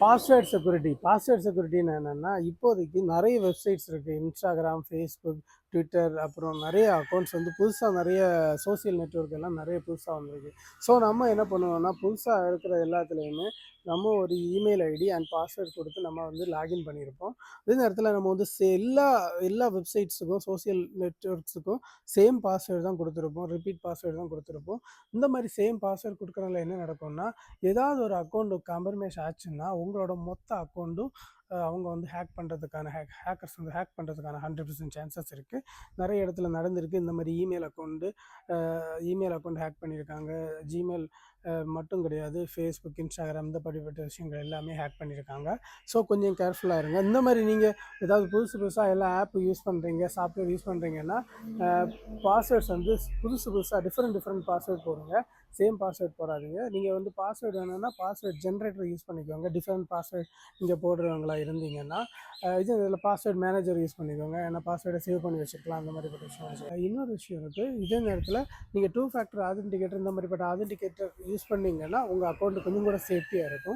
Password செக்யூரிட்டின்னு என்னென்னா, இப்போதைக்கு நிறைய வெப்சைட்ஸ் இருக்குது. இன்ஸ்டாகிராம், ஃபேஸ்புக், ட்விட்டர், அப்புறம் நிறைய அக்கௌண்ட்ஸ் வந்து புதுசாக நிறைய சோசியல் நெட்வொர்க் எல்லாம் நிறைய புதுசாக வந்திருக்கு. ஸோ நம்ம என்ன பண்ணுவோம்னா, புதுசாக இருக்கிற எல்லாத்துலேயுமே நம்ம ஒரு இமெயில் ஐடி அண்ட் பாஸ்வேர்ட் கொடுத்து நம்ம வந்து லாகின் பண்ணியிருப்போம். அதே நேரத்தில் நம்ம வந்து எல்லா எல்லா வெப்சைட்ஸுக்கும் சோசியல் நெட்வொர்க்ஸுக்கும் சேம் பாஸ்வேர்டு தான் கொடுத்துருப்போம், ரிப்பீட் பாஸ்வேர்டு தான் கொடுத்துருப்போம். இந்த மாதிரி சேம் பாஸ்வேர்டு கொடுக்குறதுல என்ன நடக்கும்னா, ஏதாவது ஒரு அக்கௌண்ட்டு காம்ப்ரமைஸ் ஆச்சுன்னா உங்களோட மொத்த அக்கௌண்ட்டும் அவங்க வந்து ஹேக்கர்ஸ் வந்து ஹேக் பண்ணுறதுக்கான 100% சான்சஸ் இருக்குது. நிறைய இடத்துல நடந்திருக்கு. இந்த மாதிரி இமெயில் அக்கௌண்ட் ஹேக் பண்ணியிருக்காங்க. ஜிமெயில் மட்டும் கிடையாது, ஃபேஸ்புக், இன்ஸ்டாகிராம் இந்த படிப்பட்ட விஷயங்கள் எல்லாமே ஹேக் பண்ணியிருக்காங்க. ஸோ கொஞ்சம் கேர்ஃபுல்லாக இருங்க. இந்த மாதிரி நீங்கள் ஏதாவது புதுசாக எல்லா ஆப் யூஸ் பண்ணுறீங்க, சாஃப்ட்வேர் யூஸ் பண்ணுறீங்கன்னா, பாஸ்வேர்ட்ஸ் வந்து புதுசாக டிஃப்ரெண்ட் பாஸ்வேர்ட் போடுங்க. சேம் பாஸ்வேர்ட் போடாதீங்க. நீங்கள் வந்து பாஸ்வேர்டு வேணும்னா பாஸ்வேர்ட் ஜென்ரேட்டர் யூஸ் பண்ணிக்கோங்க. டிஃப்ரெண்ட் பாஸ்வேர்ட் நீங்கள் போடுறவங்களா இருந்தீங்கன்னா, இதில் பாஸ்வேர்ட் மேனேஜர் யூஸ் பண்ணிக்கோங்க. ஏன்னா பாஸ்வேர்டை சேவ் பண்ணி வச்சுக்கலாம். அந்த மாதிரிப்பட்ட விஷயம். இன்னொரு விஷயம் இருக்குது. இதே நேரத்தில் நீங்கள் 2 ஃபேக்டர் ஆதென்டிகேட்டர் இந்த மாதிரிப்பட்ட ஆதென்டிகேட்டர் யூஸ் பண்ணிங்கன்னா உங்கள் அக்கௌண்ட்டு கொஞ்சம் கூட சேஃப்டியாக இருக்கும்.